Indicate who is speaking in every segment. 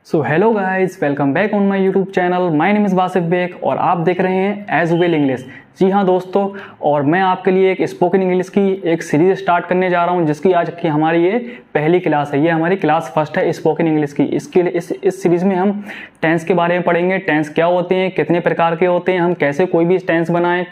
Speaker 1: So hello guys, welcome back on my YouTube channel. My name is Wasif Baig और आप देख रहे हैं एज वेल इंग्लिश। जी हाँ दोस्तों, और मैं आपके लिए एक स्पोकन इंग्लिश की एक सीरीज़ स्टार्ट करने जा रहा हूँ जिसकी आज की हमारी ये पहली क्लास है। ये हमारी क्लास फर्स्ट है स्पोकन इंग्लिश की। इस सीरीज़ में हम टेंस के बारे में पढ़ेंगे। टेंस क्या होते हैं, कितने प्रकार के होते हैं, हम कैसे कोई भी टेंस बनाएं,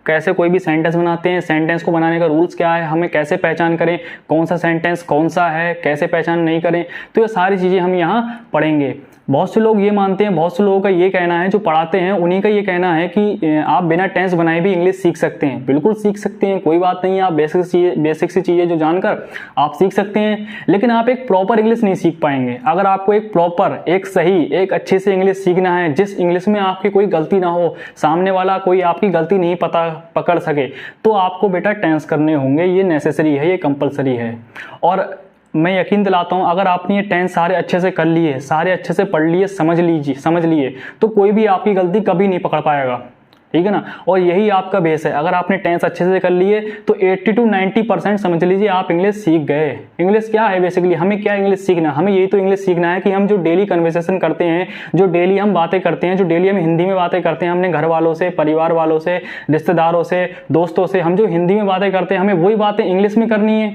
Speaker 1: कैसे कोई भी सेंटेंस बनाते हैं, सेंटेंस को बनाने का रूल्स क्या है, हमें कैसे पहचान करें कौन सा सेंटेंस कौन सा है, कैसे पहचान नहीं करें। तो ये सारी चीज़ें हम यहाँ पढ़ेंगे। बहुत से लोग ये मानते हैं, बहुत से लोगों का ये कहना है, जो पढ़ाते हैं उन्हीं का ये कहना है कि आप बिना टेंस बनाए भी इंग्लिश सीख सकते हैं। बिल्कुल सीख सकते हैं, कोई बात नहीं है। आप बेसिक सी चीज़ें जो जानकर आप सीख सकते हैं, लेकिन आप एक प्रॉपर इंग्लिश नहीं सीख पाएंगे। अगर आपको एक प्रॉपर, एक सही, एक अच्छे से इंग्लिश सीखना है, जिस इंग्लिश में आपकी कोई गलती ना हो, सामने वाला कोई आपकी गलती नहीं पकड़ सके, तो आपको बेटा टेंस करने होंगे। ये नेसेसरी है, ये कंपलसरी है। और मैं यकीन दिलाता हूँ, अगर आपने ये टेंस सारे अच्छे से कर लिए, सारे अच्छे से पढ़ लिए, समझ लिए, तो कोई भी आपकी गलती कभी नहीं पकड़ पाएगा। ठीक है ना। और यही आपका बेस है। अगर आपने टेंस अच्छे से कर लिए तो 80 to 90% समझ लीजिए आप इंग्लिश सीख गए। इंग्लिश क्या है बेसिकली, हमें क्या इंग्लिश सीखना है? हमें यही तो इंग्लिश सीखना है कि हम जो डेली कन्वर्सेशन करते हैं, जो डेली हम बातें करते हैं, जो डेली हम हिंदी में बातें करते हैं अपने घर वालों से, परिवार वालों से, रिश्तेदारों से, दोस्तों से, हम जो हिंदी में बातें करते हैं, हमें वही बातें इंग्लिश में करनी है।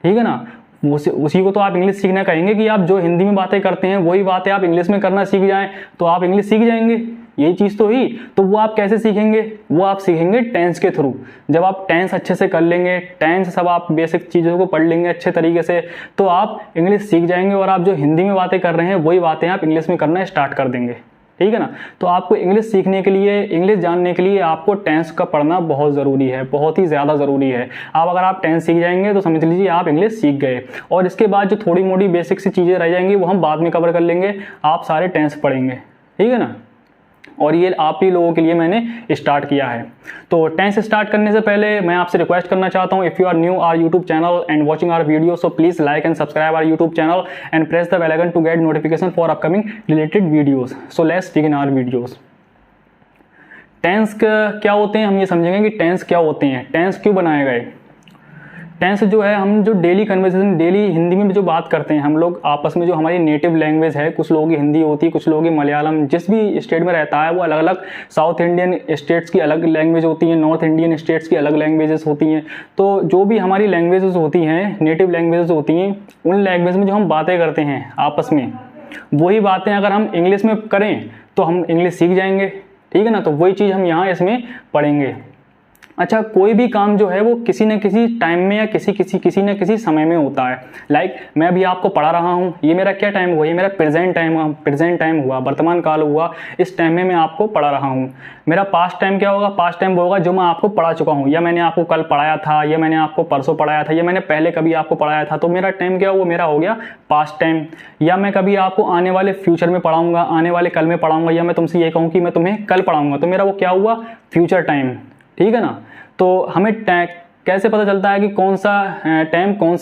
Speaker 1: ठीक है ना। उसी को तो आप इंग्लिश सीखना कहेंगे कि आप जो हिंदी में बातें करते हैं वही बातें आप इंग्लिश में करना सीख जाएं, तो आप इंग्लिश सीख जाएंगे। यही चीज़ तो ही। तो वो आप कैसे सीखेंगे? वो आप सीखेंगे टेंस के थ्रू। जब आप टेंस अच्छे से कर लेंगे, टेंस सब आप बेसिक चीज़ों को पढ़ लेंगे अच्छे तरीके से, तो आप इंग्लिश सीख जाएंगे और आप जो हिंदी में बातें कर रहे हैं वही बातें आप इंग्लिश में करना स्टार्ट कर देंगे। ठीक है ना। तो आपको इंग्लिश सीखने के लिए, इंग्लिश जानने के लिए आपको टेंस का पढ़ना बहुत ज़रूरी है, बहुत ही ज़्यादा ज़रूरी है। अगर आप टेंस सीख जाएंगे तो समझ लीजिए आप इंग्लिश सीख गए। और इसके बाद जो थोड़ी मोड़ी बेसिक सी चीज़ें रह जाएंगी वो हम बाद में कवर कर लेंगे। आप सारे टेंस पढ़ेंगे। ठीक है ना। और ये आप ही लोगों के लिए मैंने स्टार्ट किया है। तो टेंस स्टार्ट करने से पहले मैं आपसे रिक्वेस्ट करना चाहता हूँ, if you are new our YouTube channel and watching our video, so please like and subscribe our YouTube channel and press the bell icon to get notification for upcoming related videos. So let's begin our videos. Tense क्या होते हैं हम ये समझेंगे कि tense क्या होते हैं, टेंस क्यों बनाए गए। टेंस जो है, हम जो डेली कन्वर्सेशन, डेली हिंदी में जो बात करते हैं हम लोग आपस में, जो हमारी नेटिव लैंग्वेज है, कुछ लोगों की हिंदी होती है, कुछ लोगों की मलयालम, जिस भी स्टेट में रहता है वो अलग अलग, साउथ इंडियन स्टेट्स की अलग लैंग्वेज होती है, नॉर्थ इंडियन स्टेट्स की अलग लैंग्वेजेस होती हैं। तो जो भी हमारी लैंग्वेजेस होती हैं, नेटिव लैंग्वेजेस होती हैं, उन लैंग्वेज में जो हम बातें करते हैं आपस में, वही बातें अगर हम इंग्लिश में करें तो हम इंग्लिश सीख जाएंगे। ठीक है ना। तो वही चीज़ हम यहाँ इसमें पढ़ेंगे। अच्छा, कोई भी काम जो है वो किसी न किसी टाइम में या किसी न किसी समय में होता है। लाइक मैं भी आपको पढ़ा रहा हूँ, ये मेरा क्या टाइम हुआ? ये मेरा प्रेजेंट टाइम हुआ, वर्तमान काल हुआ। इस टाइम में मैं आपको पढ़ा रहा हूँ। मेरा पास्ट टाइम क्या होगा? पास्ट टाइम वो होगा जो मैं आपको पढ़ा चुका हूँ, या मैंने आपको कल पढ़ाया था, या मैंने आपको परसों पढ़ाया था, या मैंने पहले कभी आपको पढ़ाया था। तो मेरा टाइम क्या, वो मेरा हो गया पास्ट टाइम। या मैं कभी आपको आने वाले फ्यूचर में पढ़ाऊंगा, आने वाले कल में पढ़ाऊंगा, या मैं तुमसे ये कहूँ कि मैं तुम्हें कल पढ़ाऊंगा, तो मेरा वो क्या हुआ? Future time. ठीक है ना। तो हमें कैसे पता चलता है कि कौन सा टाइम कौन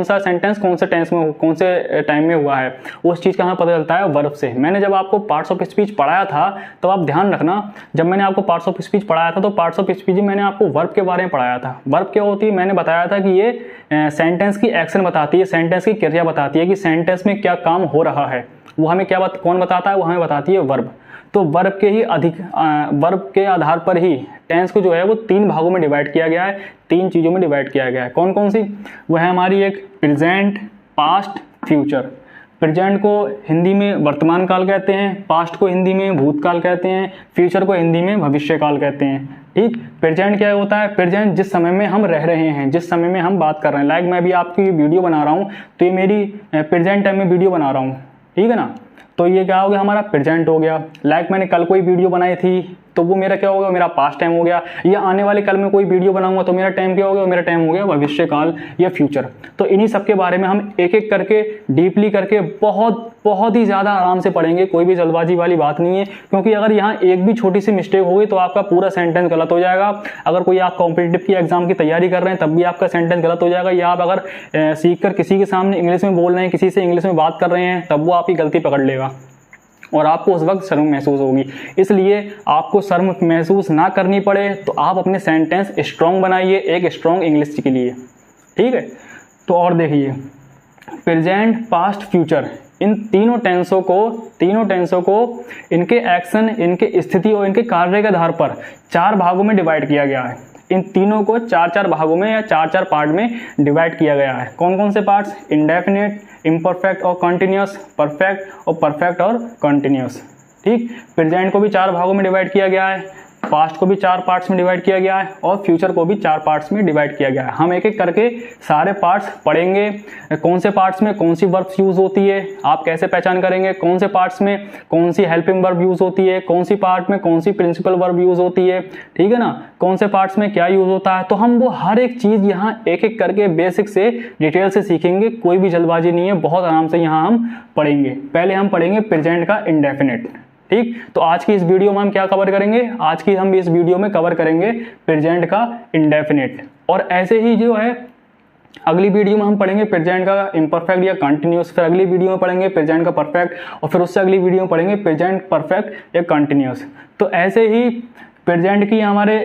Speaker 1: सा सेंटेंस कौन से टेंस में, कौन से टाइम में हुआ है? उस चीज़ का हमें पता चलता है वर्ब से। मैंने जब आपको पार्ट्स ऑफ स्पीच पढ़ाया था, तो आप ध्यान रखना, जब मैंने आपको पार्ट्स ऑफ स्पीच पढ़ाया था तो पार्ट्स ऑफ स्पीच मैंने आपको वर्ब के बारे में पढ़ाया था। वर्ब क्या होती है? मैंने बताया था कि ये सेंटेंस की एक्शन बताती है, सेंटेंस की क्रिया बताती है कि सेंटेंस में क्या काम हो रहा है। वो हमें कौन बताता है? वो हमें बताती है वर्ब। तो वर्ब के आधार पर ही टेंस को जो है वो 3 भागों में डिवाइड किया गया है, 3 चीज़ों में डिवाइड किया गया है। कौन कौन सी? वो है हमारी एक प्रेजेंट, पास्ट, फ्यूचर। प्रेजेंट को हिंदी में वर्तमान काल कहते हैं, पास्ट को हिंदी में भूतकाल कहते हैं, फ्यूचर को हिंदी में भविष्य काल कहते हैं। ठीक। प्रेजेंट क्या होता है? प्रेजेंट जिस समय में हम रह रहे हैं, जिस समय में हम बात कर रहे हैं। लाइक मैं भी आपकी वीडियो बना रहा हूँ, तो ये मेरी प्रेजेंट टाइम में वीडियो बना रहा हूँ। ठीक है ना। तो ये क्या हो गया? हमारा प्रेजेंट हो गया। लाइक मैंने कल कोई वीडियो बनाई थी, तो वो मेरा क्या हो गया? मेरा पास्ट टाइम हो गया। या आने वाले कल में कोई वीडियो बनाऊंगा तो मेरा टाइम क्या हो गया? मेरा टाइम हो गया भविष्य काल या फ्यूचर। तो इन्हीं सब के बारे में हम एक एक करके, डीपली करके, बहुत ही ज़्यादा आराम से पढ़ेंगे। कोई भी जल्दबाजी वाली बात नहीं है, क्योंकि अगर यहाँ एक भी छोटी सी मिस्टेक होगी तो आपका पूरा सेंटेंस गलत हो जाएगा। अगर कोई आप कॉम्पिटिटिव की एग्जाम की तैयारी कर रहे हैं तब भी आपका सेंटेंस गलत हो जाएगा। या आप अगर सीख कर किसी के सामने इंग्लिश में बोल रहे हैं, किसी से इंग्लिश में बात कर रहे हैं, तब वो आपकी गलती पकड़ लेगा और आपको उस वक्त शर्म महसूस होगी। इसलिए आपको शर्म महसूस ना करनी पड़े तो आप अपने सेंटेंस स्ट्रॉन्ग बनाइए एक स्ट्रॉन्ग इंग्लिश के लिए। ठीक है। तो और देखिए, प्रेजेंट, पास्ट, फ्यूचर, इन तीनों टेंसों को इनके एक्शन, इनके स्थिति और इनके कार्य के आधार पर 4 भागों में डिवाइड किया गया है। इन तीनों को 4-4 भागों में या 4-4 पार्ट में डिवाइड किया गया है। कौन कौन से पार्ट्स? इंडेफिनिट, इम्परफेक्ट और कॉन्टिन्यूअस, परफेक्ट और कॉन्टिन्यूअस। ठीक, प्रेजेंट को भी 4 भागों में डिवाइड किया गया है, पास्ट को भी 4 पार्ट्स में डिवाइड किया गया है और फ्यूचर को भी 4 पार्ट्स में डिवाइड किया गया है। हम एक एक करके सारे पार्ट्स पढ़ेंगे। कौन से पार्ट्स में कौन सी वर्ब्स यूज होती है, आप कैसे पहचान करेंगे, कौन से पार्ट्स में कौन सी हेल्पिंग वर्ब यूज होती है, कौन सी पार्ट में कौन सी प्रिंसिपल वर्ब यूज होती है, ठीक है ना, कौन से पार्ट्स में क्या यूज होता है। तो हम वो हर एक चीज यहाँ एक एक करके बेसिक से डिटेल से सीखेंगे। कोई भी जल्दबाजी नहीं है, बहुत आराम से यहाँ हम पढ़ेंगे। पहले हम पढ़ेंगे प्रेजेंट का इंडेफिनिट। ठीक, तो आज की इस वीडियो में हम क्या कवर करेंगे? आज की हम इस वीडियो में कवर करेंगे प्रेजेंट का इंडेफिनिट। और ऐसे ही जो है अगली वीडियो में हम पढ़ेंगे प्रेजेंट का इम्परफेक्ट या कंटिन्यूअस, फिर अगली वीडियो में पढ़ेंगे प्रेजेंट का परफेक्ट और फिर उससे अगली वीडियो में पढ़ेंगे प्रेजेंट परफेक्ट या कंटिन्यूअस। तो ऐसे ही प्रेजेंट की हमारे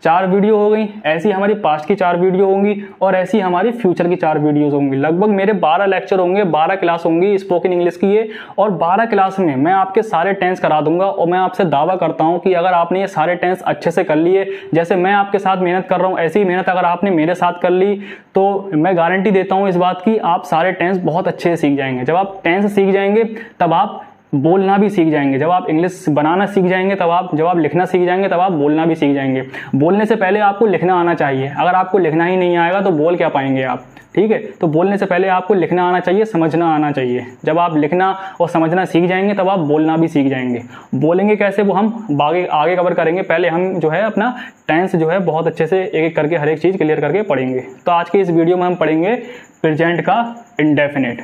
Speaker 1: 4 वीडियो हो गई, ऐसी हमारी पास्ट की 4 वीडियो होंगी और ऐसी हमारी फ्यूचर की 4 वीडियोस होंगी। लगभग मेरे 12 लेक्चर होंगे, 12 क्लास होंगी स्पोकन इंग्लिश की ये। और 12 क्लास में मैं आपके सारे टेंस करा दूंगा और मैं आपसे दावा करता हूं कि अगर आपने ये सारे टेंस अच्छे से कर लिए, जैसे मैं आपके साथ मेहनत कर रहा हूं, ऐसी ही मेहनत अगर आपने मेरे साथ कर ली तो मैं गारंटी देता हूं इस बात की, आप सारे टेंस बहुत अच्छे से सीख जाएंगे। जब आप टेंस सीख जाएंगे तब आप बोलना भी सीख जाएंगे। जब आप इंग्लिश बनाना सीख जाएंगे तब जब आप लिखना सीख जाएंगे तब आप बोलना भी सीख जाएंगे। बोलने से पहले आपको लिखना आना चाहिए। अगर आपको लिखना ही नहीं आएगा तो बोल क्या पाएंगे आप? ठीक है, तो बोलने से पहले आपको लिखना आना चाहिए, समझना आना चाहिए। जब आप लिखना और समझना सीख जाएंगे तब आप बोलना भी सीख जाएंगे। बोलेंगे कैसे वो हम आगे कवर करेंगे। पहले हम जो है अपना टेंस जो है बहुत अच्छे से एक एक करके हर एक चीज़ क्लियर करके पढ़ेंगे। तो आज के इस वीडियो में हम पढ़ेंगे प्रेजेंट का इंडेफिनिट।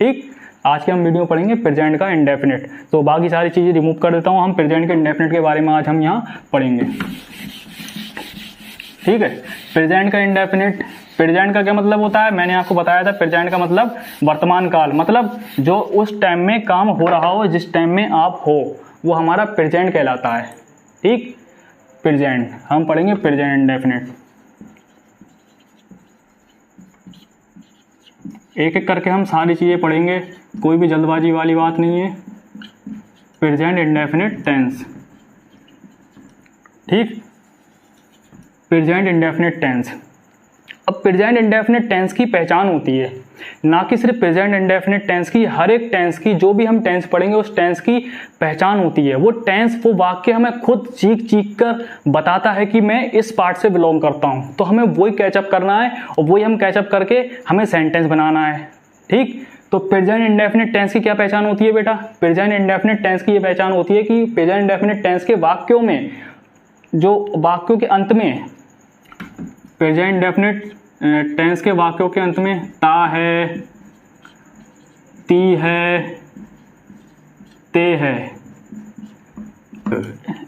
Speaker 1: ठीक, आज के हम वीडियो पढ़ेंगे प्रेजेंट का इंडेफिनिट। तो बाकी सारी चीज़ें रिमूव कर देता हूँ, हम प्रेजेंट के इंडेफिनिट के बारे में आज हम यहाँ पढ़ेंगे। ठीक है, प्रेजेंट का इंडेफिनिट, प्रेजेंट का क्या मतलब होता है? मैंने आपको बताया था प्रेजेंट का मतलब वर्तमान काल, मतलब जो उस टाइम में काम हो रहा हो, जिस टाइम में आप हो, वो हमारा प्रेजेंट कहलाता है। ठीक, प्रेजेंट हम पढ़ेंगे प्रेजेंट इंडेफिनिट। एक एक करके हम सारी चीज़ें पढ़ेंगे, कोई भी जल्दबाजी वाली बात नहीं है। Present indefinite tense. ठीक, प्रेजेंट इंडेफिनिट टेंस। अब प्रेजेंट इंडेफिनिट टेंस की पहचान होती है, ना कि सिर्फ प्रेजेंट इंडेफिनिट टेंस की, हर एक टेंस की, जो भी हम टेंस पढ़ेंगे उस टेंस की पहचान होती है। वो टेंस, वो वाक्य हमें खुद चीख कर बताता है कि मैं इस पार्ट से बिलोंग करता हूं। तो हमें वही कैचअप करना है और वही हम कैचअप करके हमें सेंटेंस बनाना है। ठीक, तो प्रेजेंट इंडेफिनिट टेंस की क्या पहचान होती है बेटा? प्रेजेंट इंडेफिनिट टेंस की ये पहचान होती है कि प्रेजेंट इंडेफिनिट टेंस के वाक्यों में, जो वाक्यों के अंत में, प्रेजेंट इंडेफिनिट टेंस के वाक्यों के अंत में ता है, ती है, ते है,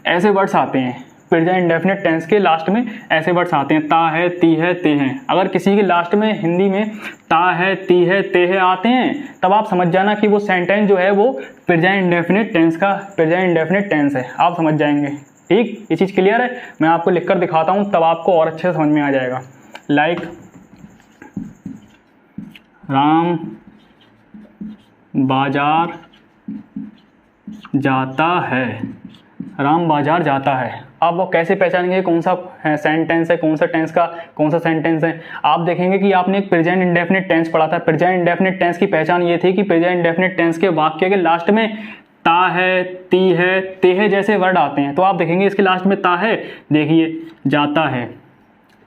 Speaker 1: ऐसे वर्ड्स आते हैं। प्रेजेंट इंडेफिनिट टेंस के लास्ट में ऐसे वर्ड्स आते हैं, ता है, ती है, ते हैं। अगर किसी के लास्ट में हिंदी में ता है, ती है, ते है आते हैं, तब आप समझ जाना कि वो सेंटेंस जो है वो प्रेजेंट इंडेफिनिट टेंस का प्रेजेंट इंडेफिनिट टेंस है। आप समझ जाएंगे। ठीक, ये चीज़ क्लियर है? मैं आपको लिखकर दिखाता हूँ तब आपको और अच्छे से समझ में आ जाएगा। लाइक राम बाजार जाता है, राम बाजार जाता है। आप वो कैसे पहचानेंगे कौन सा सेंटेंस है, कौन सा टेंस का कौन सा सेंटेंस है? आप देखेंगे कि आपने एक प्रेजेंट इंडेफिनिट टेंस पढ़ा था। प्रेजेंट इंडेफिनिट टेंस की पहचान ये थी कि प्रेजेंट इंडेफिनिट टेंस के वाक्य के लास्ट में ता है, ती है, ते है जैसे वर्ड आते हैं। तो आप देखेंगे इसके लास्ट में ता है, देखिए जाता है।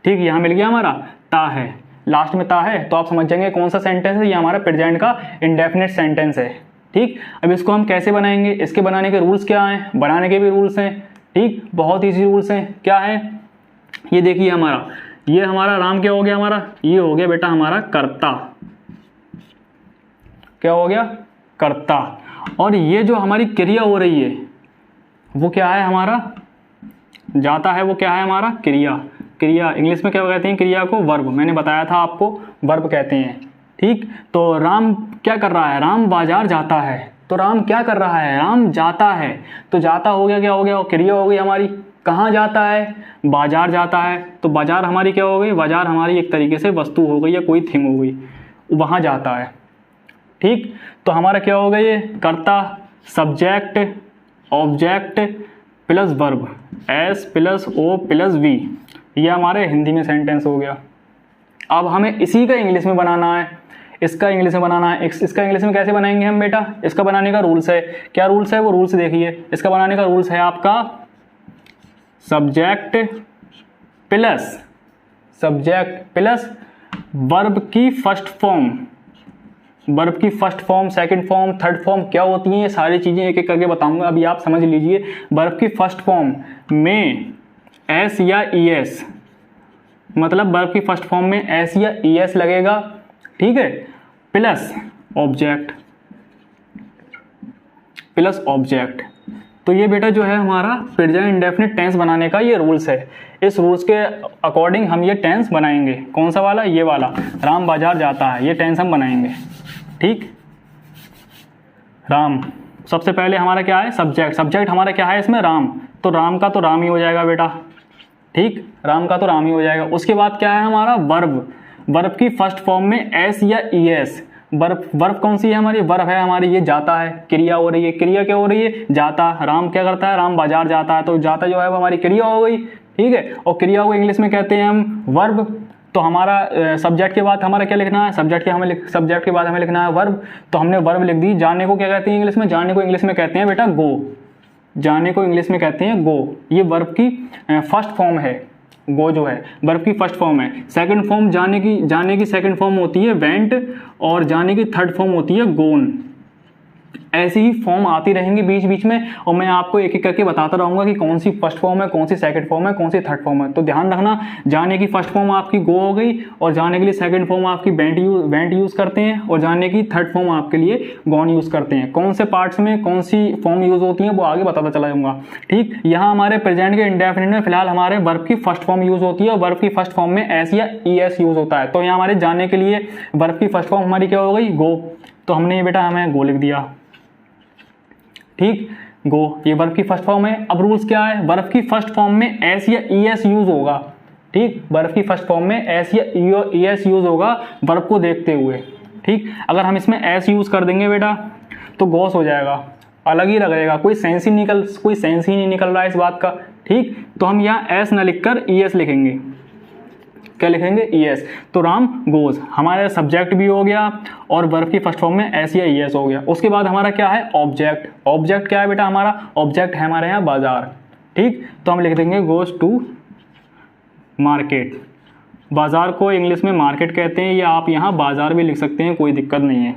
Speaker 1: ठीक, यहाँ मिल गया हमारा ता है, लास्ट में ता है, तो आप समझ जाएंगे कौन सा सेंटेंस है, ये हमारा प्रेजेंट का इंडेफिनिट सेंटेंस है। ठीक, अब इसको हम कैसे बनाएंगे? इसके बनाने के रूल्स क्या हैं? बनाने के भी रूल्स हैं। ठीक, बहुत ईजी रूल्स हैं। क्या है? ये देखिए हमारा, ये हमारा राम क्या हो गया? हमारा ये हो गया बेटा हमारा कर्ता। क्या हो गया? कर्ता। और ये जो हमारी क्रिया हो रही है वो क्या है? हमारा जाता है, वो क्या है? हमारा क्रिया। क्रिया इंग्लिश में क्या कहते हैं? क्रिया को वर्ब। मैंने बताया था आपको, वर्ब कहते हैं। ठीक, तो राम क्या कर रहा है? राम बाजार जाता है। तो राम क्या कर रहा है? राम जाता है। तो जाता हो गया, क्या हो गया? क्रिया हो गई हमारी। कहाँ जाता है? बाजार जाता है। तो बाजार हमारी क्या हो गई? बाजार हमारी एक तरीके से वस्तु हो गई या कोई थिंग हो गई। वहाँ जाता है। ठीक, तो हमारा क्या होगा, ये कर्ता subject object plus verb, S plus O plus V, ये हमारे हिंदी में सेंटेंस हो गया। अब हमें इसी का इंग्लिश में बनाना है, इसका इंग्लिश में बनाना है। इसका इंग्लिश में कैसे बनाएंगे हम बेटा, इसका बनाने का रूल्स है। क्या रूल्स है, वो रूल्स देखिए। इसका बनाने का रूल्स है आपका सब्जेक्ट प्लस वर्ब की फर्स्ट फॉर्म, वर्ब की first form, second form, third form क्या होती हैं, ये सारी चीज़ें एक एक करके बताऊंगा, अभी आप समझ लीजिए। वर्ब की फर्स्ट फॉर्म में एस या ई एस, मतलब वर्ब की फर्स्ट फॉर्म में एस या ई एस लगेगा, ठीक है, प्लस ऑब्जेक्ट। तो ये बेटा जो है हमारा प्रेजेंट इंडेफिनिट टेंस बनाने का ये रूल्स है। इस रूल्स के अकॉर्डिंग हम ये टेंस बनाएंगे। कौन सा वाला, ये वाला, राम बाजार जाता है, ये टेंस हम बनाएंगे। ठीक, राम, सबसे पहले हमारा क्या है, सब्जेक्ट हमारा क्या है इसमें, राम, तो राम का तो राम ही हो जाएगा बेटा। ठीक, राम का तो राम ही हो जाएगा। उसके बाद क्या है हमारा वर्ब की फर्स्ट फॉर्म में एस या ई एस। वर्ब कौन सी है हमारी, वर्ब है हमारी, ये जाता है, क्रिया हो रही है। क्रिया क्या हो रही है, जाता। राम क्या करता है, राम बाजार जाता है, तो जाता जो है वो हमारी क्रिया हो गई। ठीक है, और क्रिया को इंग्लिश में कहते हैं हम वर्ब। तो हमारा सब्जेक्ट के बाद हमारा क्या लिखना है, सब्जेक्ट के बाद हमें लिखना है वर्ब। तो हमने वर्ब लिख दी। जाने को क्या कहते हैं इंग्लिश में, जाने को इंग्लिश में कहते हैं बेटा गो, जाने को इंग्लिश में कहते हैं गो। ये वर्ब की फर्स्ट फॉर्म है, गो जो है वर्ब की फर्स्ट फॉर्म है। सेकंड फॉर्म, जाने की सेकंड फॉर्म होती है वेंट, और जाने की थर्ड फॉर्म होती है गोन। ऐसी ही फॉर्म आती रहेंगी बीच बीच में, और मैं आपको एक एक करके बताता रहूंगा कि कौन सी फर्स्ट फॉर्म है, कौन सी सेकंड फॉर्म है, कौन सी थर्ड फॉर्म है। तो ध्यान रखना, जाने की फर्स्ट फॉर्म आपकी गो हो गई, और जाने के लिए सेकंड फॉर्म आपकी वेंट यूज करते हैं, और जाने की थर्ड फॉर्म आपके लिए गॉन यूज करते हैं। कौन से पार्ट्स में कौन सी फॉर्म यूज होती है वो आगे बताता चला जाऊंगा। ठीक, यहाँ हमारे प्रेजेंट के इंडेफिनिट में फिलहाल हमारे वर्ब की फर्स्ट फॉर्म यूज होती है, और वर्ब की फर्स्ट फॉर्म में एस या ई एस यूज होता है। तो यहाँ हमारे जाने के लिए वर्ब की फर्स्ट फॉर्म हमारी क्या हो गई, गो। तो हमने ये बेटा हमें गो लिख दिया। ठीक, गो, ये वर्ब की फर्स्ट फॉर्म है। अब रूल्स क्या है, वर्ब की फर्स्ट फॉर्म में एस या ई एस यूज होगा। ठीक, वर्ब की फर्स्ट फॉर्म में एस या ई एस यूज होगा वर्ब को देखते हुए। ठीक, अगर हम इसमें एस यूज कर देंगे बेटा तो गॉस हो जाएगा, अलग ही लगेगा, कोई सेंस ही नहीं निकल रहा है इस बात का। ठीक, तो हम यहाँ एस ना लिखकर ई एस लिखेंगे। क्या लिखेंगे, ई एस। तो राम गोज, हमारा सब्जेक्ट भी हो गया, और वर्ब की फर्स्ट फॉर्म में एस या ई एस हो गया। उसके बाद हमारा क्या है, ऑब्जेक्ट क्या है बेटा, हमारा ऑब्जेक्ट है हमारे यहाँ बाजार। ठीक, तो हम लिख देंगे गोज टू मार्केट। बाजार को इंग्लिश में मार्केट कहते हैं, या आप यहाँ बाजार भी लिख सकते हैं, कोई दिक्कत नहीं है।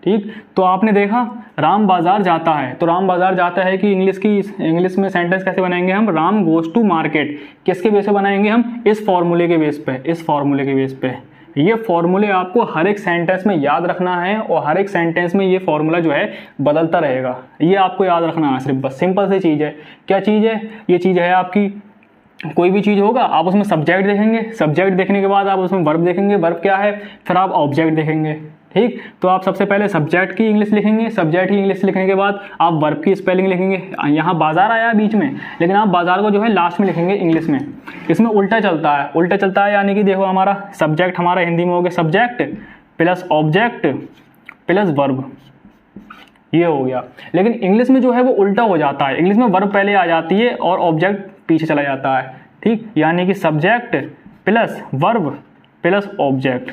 Speaker 1: ठीक, तो आपने देखा राम बाजार जाता है, तो राम बाजार जाता है कि इंग्लिश में सेंटेंस कैसे बनाएंगे हम, राम गोज टू मार्केट। किसके बेस पे बनाएंगे हम, इस फॉर्मूले के बेस पे। ये फॉर्मूले आपको हर एक सेंटेंस में याद रखना है, और हर एक सेंटेंस में ये फॉर्मूला जो है बदलता रहेगा। ये आपको याद रखना है, सिर्फ बस सिंपल सी चीज़ है। क्या चीज़ है, ये चीज़ है आपकी, कोई भी चीज़ होगा आप उसमें सब्जेक्ट देखेंगे, सब्जेक्ट देखने के बाद आप उसमें वर्ब देखेंगे, वर्ब क्या है, फिर आप ऑब्जेक्ट देखेंगे। ठीक, तो आप सबसे पहले सब्जेक्ट की इंग्लिश लिखेंगे, सब्जेक्ट की इंग्लिश लिखने के बाद आप वर्ब की स्पेलिंग लिखेंगे। यहाँ बाजार आया बीच में, लेकिन आप बाजार को जो है लास्ट में लिखेंगे इंग्लिश में। इसमें उल्टा चलता है, यानी कि देखो हमारा सब्जेक्ट हमारा हिंदी में हो गया subject plus object plus verb, ये हो गया। लेकिन इंग्लिश में जो है वो उल्टा हो जाता है, इंग्लिश में वर्ब पहले आ जाती है और ऑब्जेक्ट पीछे चला जाता है। ठीक, यानी कि subject plus verb plus object,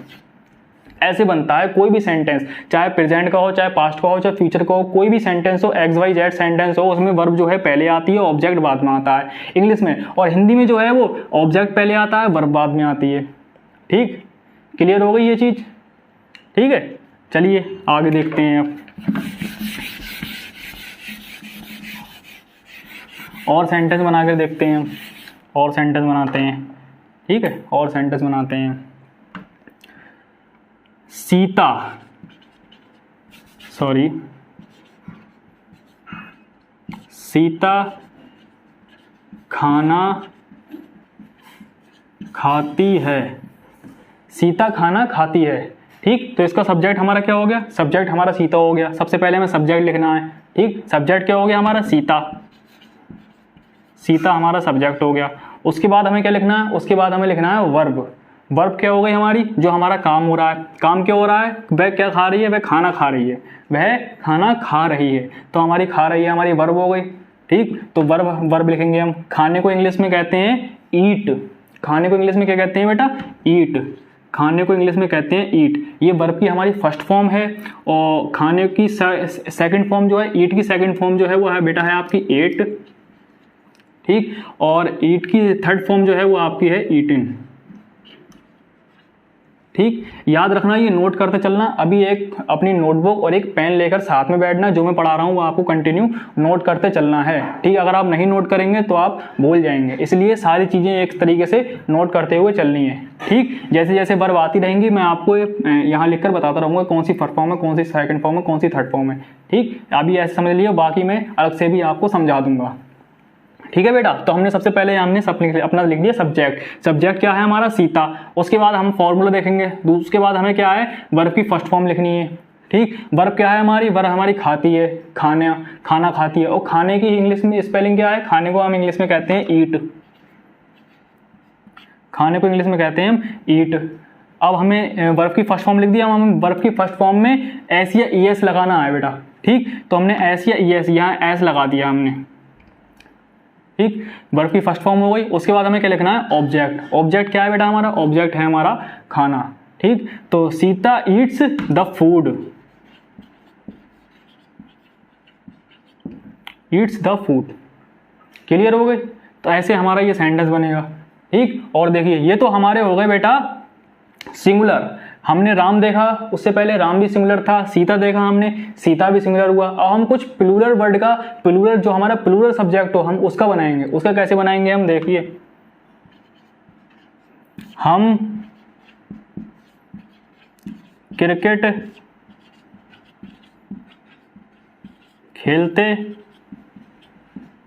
Speaker 1: ऐसे बनता है कोई भी सेंटेंस, चाहे प्रेजेंट का हो, चाहे पास्ट का हो, चाहे फ्यूचर का हो। कोई भी सेंटेंस हो, एक्स वाई जेड सेंटेंस हो, उसमें वर्ब जो है पहले आती है, ऑब्जेक्ट बाद में आता है इंग्लिश में। और हिंदी में जो है वो ऑब्जेक्ट पहले आता है, वर्ब बाद में आती है। ठीक, क्लियर हो गई ये चीज। ठीक है, चलिए आगे देखते हैं अब। और सेंटेंस बनाकर देखते हैं, और सेंटेंस बनाते हैं। ठीक है, और सेंटेंस बनाते हैं। सीता खाना खाती है। सीता खाना खाती है। ठीक, तो इसका सब्जेक्ट हमारा क्या हो गया, सब्जेक्ट हमारा सीता हो गया। सबसे पहले हमें सब्जेक्ट लिखना है। ठीक, सब्जेक्ट क्या हो गया हमारा, सीता हमारा सब्जेक्ट हो गया। उसके बाद हमें क्या लिखना है, उसके बाद हमें लिखना है वर्ब। वर्ब क्या हो गई हमारी, जो हमारा काम हो रहा है, काम क्या हो रहा है, वह क्या खा रही है, वह खाना खा रही है, वह खाना खा रही है, तो हमारी खा रही है हमारी वर्ब हो गई। ठीक, तो वर्ब वर्ब लिखेंगे हम। खाने को इंग्लिश में कहते हैं ईट, खाने को इंग्लिश में क्या कहते हैं बेटा, ईट, खाने को इंग्लिश में कहते हैं ईट। ये वर्ब की हमारी फर्स्ट फॉर्म है, और खाने की सेकंड फॉर्म जो है, ईट की सेकंड फॉर्म जो है वो है बेटा है आपकी एट। ठीक, और ईट की थर्ड फॉर्म जो है वो आपकी है ईटिन। ठीक, याद रखना, ये नोट करते चलना। अभी एक अपनी नोटबुक और एक पेन लेकर साथ में बैठना, जो मैं पढ़ा रहा हूँ वो आपको कंटिन्यू नोट करते चलना है। ठीक, अगर आप नहीं नोट करेंगे तो आप भूल जाएंगे, इसलिए सारी चीज़ें एक तरीके से नोट करते हुए चलनी है। ठीक, जैसे जैसे वर्ब आती रहेंगी मैं आपको यहाँ लिखकर बताता रहूँगा कौन सी फर्स्ट फॉर्म है, कौन सी सेकंड फॉर्म है, कौन सी थर्ड फॉर्म है। ठीक, अभी ऐसे समझ लियो, बाकी मैं अलग से भी आपको समझा दूंगा। ठीक है बेटा, तो हमने सबसे पहले हमने अपना लिख दिया सब्जेक्ट। सब्जेक्ट क्या है हमारा, सीता। उसके बाद हम फॉर्मूला देखेंगे, उसके बाद हमें क्या है, वर्ब की फर्स्ट फॉर्म लिखनी है। ठीक, वर्ब क्या है हमारी, वर्ब हमारी खाती है, खाना खाती है। और खाने की इंग्लिश में स्पेलिंग क्या है, खाने को हम इंग्लिश में कहते हैं ईट, खाने को इंग्लिश में कहते हैं हम ईट। अब हमें वर्ब की फर्स्ट फॉर्म लिख दिया, हम वर्ब की फर्स्ट फॉर्म में एस या ई एस लगाना है बेटा। ठीक, तो हमने एस या ई एस, यहाँ एस लगा दिया हमने। ठीक, वर्ब की फर्स्ट फॉर्म हो गई। उसके बाद हमें क्या लिखना है, ऑब्जेक्ट। ऑब्जेक्ट क्या है बेटा हमारा, ऑब्जेक्ट है हमारा खाना। ठीक, तो Sita eats the food, eats the food. Clear हो गए, तो ऐसे हमारा ये सेंटेंस बनेगा। ठीक, और देखिए ये तो हमारे हो गए बेटा सिंगुलर। हमने राम देखा, उससे पहले राम भी सिंगुलर था, सीता देखा हमने, सीता भी सिंगुलर हुआ। अब हम कुछ प्लूरल वर्ड का, प्लूरल जो हमारा प्लूरल सब्जेक्ट हो, हम उसका बनाएंगे। उसका कैसे बनाएंगे हम, देखिए, हम क्रिकेट खेलते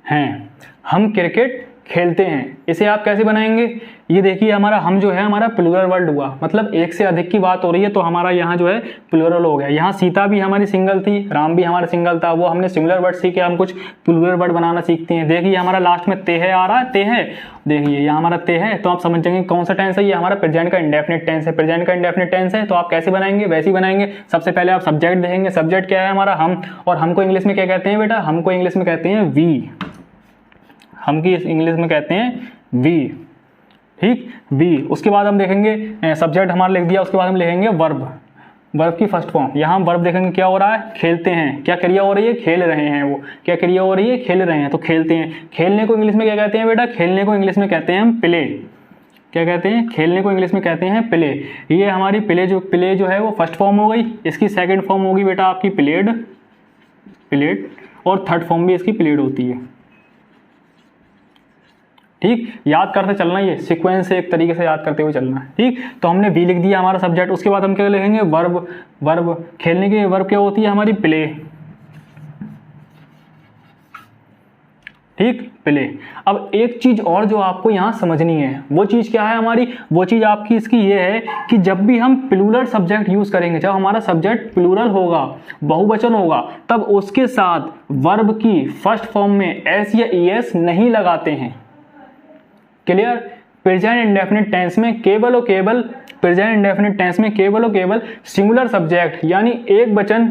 Speaker 1: हैं, हम क्रिकेट खेलते हैं। इसे आप कैसे बनाएंगे, ये देखिए हमारा हम जो है हमारा प्लूरल वर्ड हुआ, मतलब एक से अधिक की बात हो रही है, तो हमारा यहाँ जो है प्लूरल हो गया। यहाँ सीता भी हमारी सिंगल थी, राम भी हमारा सिंगल था, वो हमने सिंगुलर वर्ड सीखे, हम कुछ प्लूरल वर्ड बनाना सीखते हैं। देखिए हमारा लास्ट में ते है आ रहा है, ते है, देखिए यहाँ हमारा ते है, तो आप समझ जाएंगे कौन सा टेंस है, ये हमारा प्रेजेंट का इंडेफिनिट टेंस है। प्रेजेंट का इंडेफिनिट टेंस है, तो आप कैसे बनाएंगे, वैसे ही बनाएंगे। सबसे पहले आप सब्जेक्ट देखेंगे, सब्जेक्ट क्या है हमारा हम, और हमको इंग्लिश में क्या कहते हैं बेटा, हमको इंग्लिश में कहते हैं वी, हम की इंग्लिश में कहते हैं वी। ठीक, वी। उसके बाद हम देखेंगे सब्जेक्ट हमारा लिख दिया, उसके बाद हम लिखेंगे वर्ब, वर्ब की फर्स्ट फॉर्म। यहाँ हम वर्ब देखेंगे क्या हो रहा है, खेलते हैं, क्या क्रिया हो रही है, खेल रहे हैं, वो क्या क्रिया हो रही है, खेल रहे हैं, तो खेलते हैं। खेलने को इंग्लिश में क्या कहते हैं बेटा, खेलने को इंग्लिश में कहते हैं हम प्ले। क्या कहते हैं, खेलने को इंग्लिश में कहते हैं प्ले। ये हमारी प्ले जो है वो फर्स्ट फॉर्म हो गई। इसकी सेकेंड फॉर्म होगी बेटा आपकी प्लेड, प्लेड, और थर्ड फॉर्म भी इसकी प्लेड होती है। ठीक, याद करते चलना, ये सीक्वेंस से एक तरीके से याद करते हुए चलना है। ठीक, तो हमने वी लिख दिया हमारा सब्जेक्ट। उसके बाद हम क्या लिखेंगे, वर्ब। वर्ब, खेलने की वर्ब क्या होती है हमारी, प्ले। ठीक, प्ले। अब एक चीज और जो आपको यहाँ समझनी है, वो चीज क्या है हमारी, वो चीज आपकी इसकी ये है कि जब भी हम प्लूरल सब्जेक्ट यूज करेंगे, जब हमारा सब्जेक्ट प्लूरल होगा, बहुवचन होगा, तब उसके साथ वर्ब की फर्स्ट फॉर्म में एस या ई एस नहीं लगाते हैं। क्लियर, प्रेजेंट इंडेफिनिट टेंस में केवल और केवल, प्रेजेंट इंडेफिनिट टेंस में केवल और केवल सिंगुलर सब्जेक्ट यानी एक वचन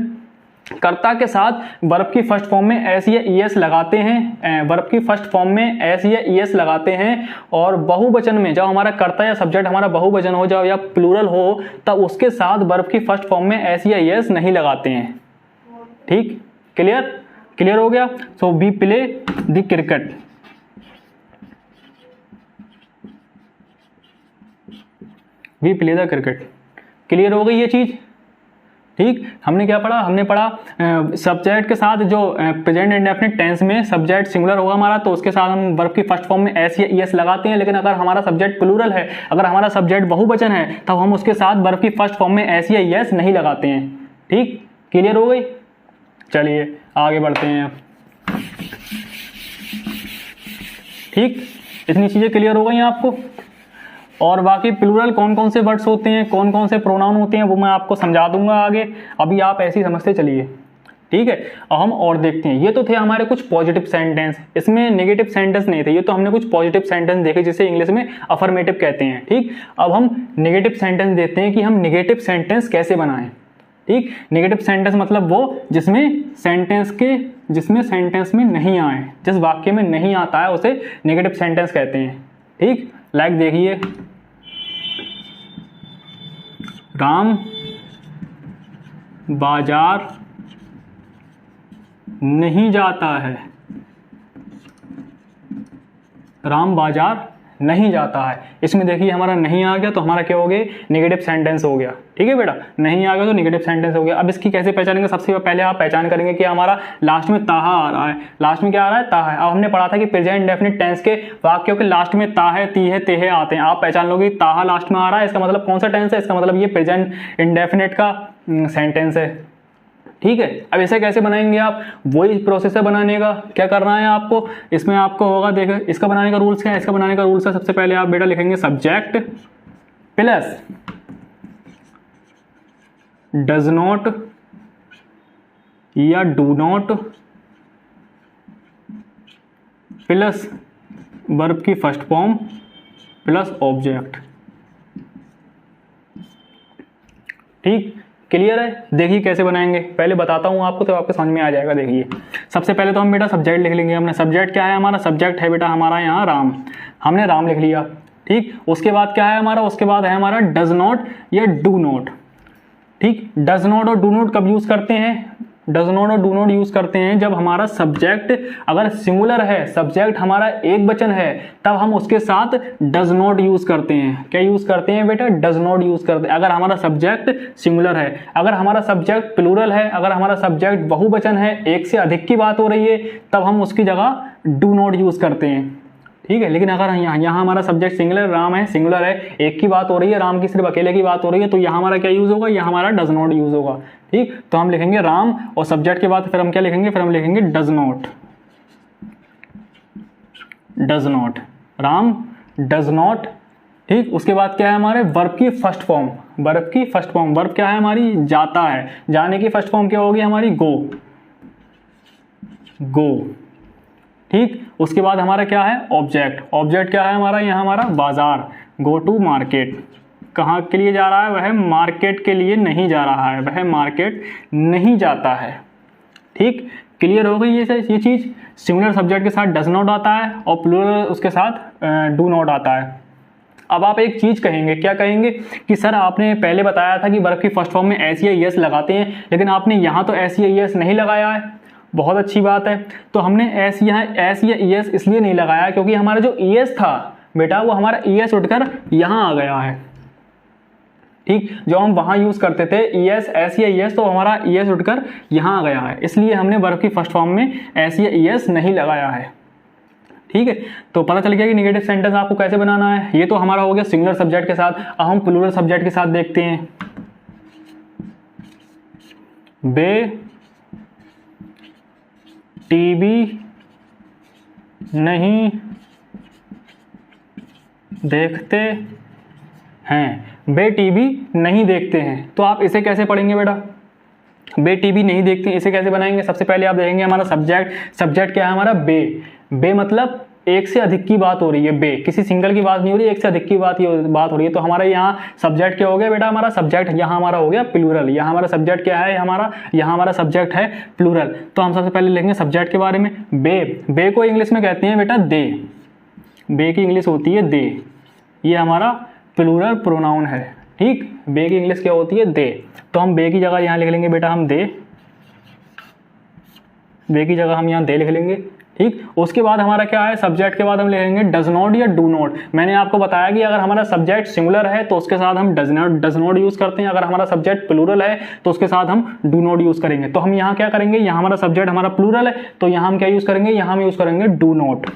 Speaker 1: कर्ता के साथ वर्ब की फर्स्ट फॉर्म में एस या ई एस लगाते हैं, वर्ब की फर्स्ट फॉर्म में एस या ई एस लगाते हैं। और बहुवचन में जब हमारा कर्ता या सब्जेक्ट हमारा बहुवचन हो जाओ या प्लूरल हो, तब उसके साथ वर्ब की फर्स्ट फॉर्म में एस या ई एस नहीं लगाते हैं। ठीक, क्लियर, क्लियर हो गया। So we play the cricket, we play the cricket. Clear हो गई ये चीज। ठीक, हमने क्या पढ़ा, हमने पढ़ा सब्जेक्ट के साथ जो प्रेजेंट इंडेफिनिट टेंस में सब्जेक्ट सिंगुलर होगा हमारा, तो उसके साथ हम वर्ब की फर्स्ट फॉर्म में एस या ई एस लगाते हैं। लेकिन अगर हमारा सब्जेक्ट प्लूरल है, अगर हमारा सब्जेक्ट बहुवचन है, तब हम उसके साथ वर्ब की फर्स्ट फॉर्म में एस या ई एस नहीं लगाते हैं। ठीक, क्लियर हो गई। चलिए आगे बढ़ते हैं। ठीक, इतनी चीजें क्लियर हो गई आपको। और बाकी प्लूरल कौन कौन से वर्ड्स होते हैं, कौन कौन से प्रोनाउन होते हैं, वो मैं आपको समझा दूंगा आगे। अभी आप ऐसे ही समझते चलिए। ठीक है। अब हम और देखते हैं, ये तो थे हमारे कुछ पॉजिटिव सेंटेंस, इसमें नेगेटिव सेंटेंस नहीं थे, ये तो हमने कुछ पॉजिटिव सेंटेंस देखे जिसे इंग्लिश में अफर्मेटिव कहते हैं। ठीक, अब हम नेगेटिव सेंटेंस देखते हैं कि हम नेगेटिव सेंटेंस कैसे बनाएं। ठीक, नेगेटिव सेंटेंस मतलब वो जिसमें सेंटेंस में नहीं आए, जिस वाक्य में नहीं आता है उसे नेगेटिव सेंटेंस कहते हैं। ठीक, लाइक देखिए, राम बाजार नहीं जाता है, राम बाजार नहीं जाता है। इसमें देखिए हमारा नहीं आ गया तो हमारा क्या हो गया, नेगेटिव सेंटेंस हो गया। ठीक है बेटा, नहीं आ गया तो नेगेटिव सेंटेंस हो गया। अब इसकी कैसे पहचानेंगे, सबसे पहले आप पहचान करेंगे कि हमारा लास्ट में ताहा आ रहा है। लास्ट में क्या आ रहा है, ताहा है। अब हमने पढ़ा था कि प्रेजेंट इंडेफिनिट टेंस के वाक्यों के लास्ट में ता है, ती है, तेहे आते हैं। आप पहचान लोगे ताहा लास्ट में आ रहा है, इसका मतलब कौन सा टेंस है, इसका मतलब ये प्रेजेंट इंडेफिनिट का सेंटेंस है। ठीक है, अब इसे कैसे बनाएंगे आप, वही प्रोसेस है बनाने का। क्या करना है आपको, इसमें आपको होगा, देखो इसका बनाने का रूल्स क्या है। इसका बनाने का रूल्स है, सबसे पहले आप बेटा लिखेंगे सब्जेक्ट प्लस डज नॉट या डू नॉट प्लस वर्ब की फर्स्ट फॉर्म प्लस ऑब्जेक्ट। ठीक, क्लियर है। देखिए कैसे बनाएंगे, पहले बताता हूं आपको तो आपको समझ में आ जाएगा। देखिए सबसे पहले तो हम बेटा सब्जेक्ट लिख लेंगे। हमने सब्जेक्ट क्या है, हमारा सब्जेक्ट है बेटा हमारा यहाँ राम, हमने राम लिख लिया। ठीक, उसके बाद क्या है हमारा, उसके बाद है हमारा डज नॉट या डू नॉट। ठीक, डज नॉट और डू नॉट कब यूज करते हैं, डज नॉट और डू नॉट यूज करते हैं जब हमारा सब्जेक्ट अगर सिंगुलर है, सब्जेक्ट हमारा एक वचन है, तब हम उसके साथ डज नॉट यूज करते हैं। क्या यूज करते हैं बेटा, डज नॉट यूज करते हैं। अगर हमारा सब्जेक्ट सिंगुलर है, अगर हमारा सब्जेक्ट प्लूरल है, अगर हमारा सब्जेक्ट बहुवचन है, एक से अधिक की बात हो रही है, तब हम उसकी जगह डू नॉट यूज करते हैं। ठीक है, लेकिन अगर यहाँ हमारा सब्जेक्ट सिंगुलर, राम है, सिंगुलर है, एक की बात हो रही है, राम की सिर्फ अकेले की बात हो रही है, तो यहाँ हमारा क्या यूज होगा, यहाँ हमारा डज नॉट यूज होगा। ठीक, तो हम लिखेंगे राम और सब्जेक्ट के बाद फिर हम क्या लिखेंगे, फिर हम लिखेंगे does not, does not, Ram does not. ठीक, उसके बाद क्या है हमारे वर्ब की फर्स्ट फॉर्म, वर्ब की फर्स्ट फॉर्म, वर्ब क्या है हमारी, जाता है, जाने की फर्स्ट फॉर्म क्या होगी हमारी, गो, गो। ठीक, उसके बाद हमारा क्या है ऑब्जेक्ट, ऑब्जेक्ट क्या है हमारा, यहाँ हमारा बाजार, गो टू मार्केट। कहाँ के लिए जा रहा है, वह मार्केट के लिए नहीं जा रहा है, वह मार्केट नहीं जाता है। ठीक, क्लियर हो गई ये चीज। सिंगुलर सब्जेक्ट के साथ डज नॉट आता है और प्लूरल उसके साथ डू नॉट आता है। अब आप एक चीज कहेंगे, क्या कहेंगे कि सर आपने पहले बताया था कि वर्ब की फर्स्ट फॉर्म में एस या यस लगाते हैं, लेकिन आपने यहाँ तो एस या यस नहीं लगाया है। बहुत अच्छी बात है, तो हमने एस या यस इसलिए नहीं लगाया क्योंकि हमारा जो ईएस था बेटा वो हमारा ईएस उठकर यहाँ आ गया है। ठीक, जो हम वहां यूज करते थे ईएस, एस या ईएस, तो हमारा ईएस उठकर यहाँ आ गया है, इसलिए हमने वर्ब की फर्स्ट फॉर्म में एस या ईएस नहीं लगाया है। ठीक है, तो पता चल गया कि नेगेटिव सेंटेंस आपको कैसे बनाना है। ये तो हमारा हो गया सिंगुलर सब्जेक्ट के साथ। अब हम प्लूरल सब्जेक्ट के साथ देखते हैं। बे टीवी नहीं देखते हैं, बे टीवी नहीं देखते हैं। तो आप इसे कैसे पढ़ेंगे बेटा, बे टीवी नहीं देखते हैं, इसे कैसे बनाएंगे। सबसे पहले आप देखेंगे हमारा सब्जेक्ट क्या है हमारा, बे, बे मतलब एक से अधिक की बात हो रही है, बे किसी सिंगल की बात नहीं हो रही है, एक से अधिक की बात हो रही है। तो हमारा यहाँ सब्जेक्ट क्या हो गया बेटा, हमारा सब्जेक्ट यहाँ हमारा हो गया प्लूरल। यहाँ हमारा सब्जेक्ट क्या है, हमारा यहाँ हमारा सब्जेक्ट है प्लूरल। तो हम सबसे पहले लेंगे सब्जेक्ट के बारे में। बे, बे को इंग्लिश में कहते हैं बेटा दे, बे की इंग्लिश होती है दे, ये हमारा प्लूरल प्रोनाउन है। ठीक, बे की इंग्लिश क्या होती है दे, तो हम बे की जगह यहाँ लिख लेंगे बेटा हम दे, बे की जगह हम यहाँ दे लिख लेंगे। ठीक, उसके बाद हमारा क्या है, सब्जेक्ट के बाद हम लिखेंगे डज नॉट या डू नॉट। मैंने आपको बताया कि अगर हमारा सब्जेक्ट सिंगुलर है तो उसके साथ हम डज नॉट यूज करते हैं, अगर हमारा सब्जेक्ट प्लूरल है तो उसके साथ हम डू नॉट यूज करेंगे। तो हम यहाँ क्या करेंगे, यहाँ हमारा सब्जेक्ट हमारा प्लूरल है तो यहाँ हम क्या यूज करेंगे, यहाँ हम यूज करेंगे डू नॉट,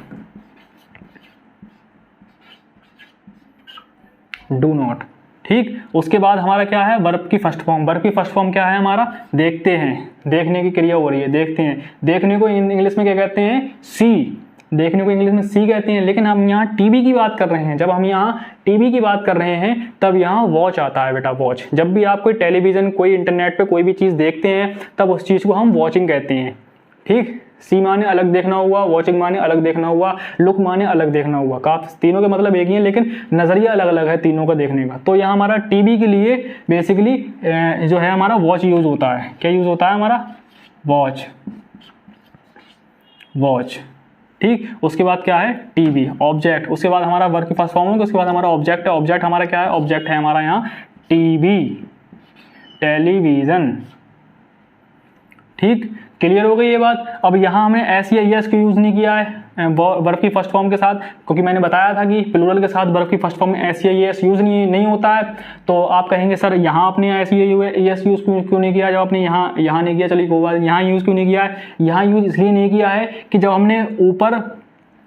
Speaker 1: डू नॉट। ठीक, उसके बाद हमारा क्या है वर्ब की फर्स्ट फॉर्म, वर्ब की फर्स्ट फॉर्म क्या है हमारा, देखते हैं, देखने की क्रिया हो रही है, देखते हैं। देखने को इंग्लिश में क्या कहते हैं, सी, देखने को इंग्लिश में सी कहते हैं, लेकिन हम यहाँ टीवी की बात कर रहे हैं। जब हम यहाँ टीवी की बात कर रहे हैं तब यहाँ वॉच आता है बेटा, वॉच। जब भी आप कोई टेलीविजन, कोई इंटरनेट पे कोई भी चीज़ देखते हैं तब उस चीज़ को हम वॉचिंग कहते हैं। ठीक, सी माने अलग देखना हुआ, वॉचिंग माने अलग देखना हुआ, लुक माने अलग देखना हुआ। काफी तीनों के मतलब एक ही है, लेकिन नजरिया अलग अलग है तीनों का देखने का। तो यहाँ हमारा टीवी के लिए बेसिकली जो है हमारा वॉच यूज होता है। क्या यूज होता है हमारा? Watch, watch. ठीक, उसके बाद क्या है? TV, object. उसके बाद हमारा वर्ब की फर्स्ट फॉर्म होगा, उसके बाद हमारा ऑब्जेक्ट है। ऑब्जेक्ट हमारा क्या है? ऑब्जेक्ट है हमारा यहाँ टीवी, टेलीविजन। ठीक, क्लियर हो गई ये बात। अब यहाँ हमने एस या एस को यूज नहीं किया है वर्ब की फर्स्ट फॉर्म के साथ, क्योंकि मैंने बताया था कि प्लूरल के साथ वर्ब की फर्स्ट फॉर्म में एस या एस यूज नहीं होता है। तो आप कहेंगे सर यहाँ आपने एस या एस यूज क्यों नहीं किया? जब आपने यहाँ नहीं किया, चलिए कोई बात, यहाँ यूज क्यों नहीं किया है? यहाँ यूज इसलिए नहीं किया है कि जब हमने ऊपर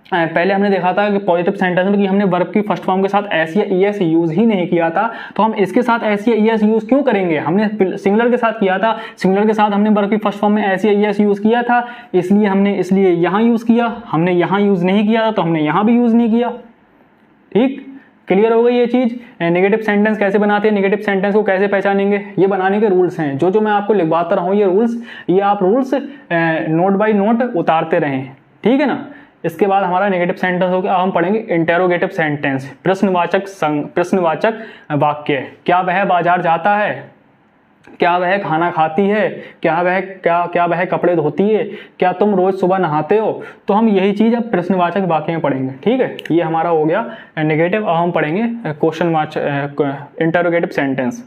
Speaker 1: पहले हमने देखा था कि पॉजिटिव सेंटेंस में कि हमने वर्ब की फर्स्ट फॉर्म के साथ एस या ईएस यूज ही नहीं किया था, तो हम इसके साथ एस या ईएस यूज क्यों करेंगे? हमने सिंगुलर के साथ किया था, सिंगुलर के साथ हमने वर्ब की फर्स्ट फॉर्म में एस या ईएस यूज किया था, इसलिए यहाँ यूज किया। हमने यहाँ यूज नहीं किया था तो हमने यहाँ भी यूज नहीं किया। ठीक, क्लियर हो गई ये चीज। नेगेटिव सेंटेंस कैसे बनाते हैं, नेगेटिव सेंटेंस को कैसे पहचानेंगे, ये बनाने के रूल्स हैं। जो मैं आपको लिखवाता रहा हूँ ये रूल्स, ये आप रूल्स नोट बाय नोट उतारते रहें। ठीक है ना। इसके बाद हमारा नेगेटिव सेंटेंस हो गया। अब हम पढ़ेंगे इंटेरोगेटिव सेंटेंस, प्रश्नवाचक वाक्य। क्या वह बाजार जाता है? क्या वह खाना खाती है? क्या वह कपड़े धोती है? क्या तुम रोज सुबह नहाते हो? तो हम यही चीज अब प्रश्नवाचक वाक्य में पढ़ेंगे। ठीक है, ये हमारा हो गया नेगेटिव। अब हम पढ़ेंगे क्वेश्चनवाचक इंटेरोगेटिव सेंटेंस।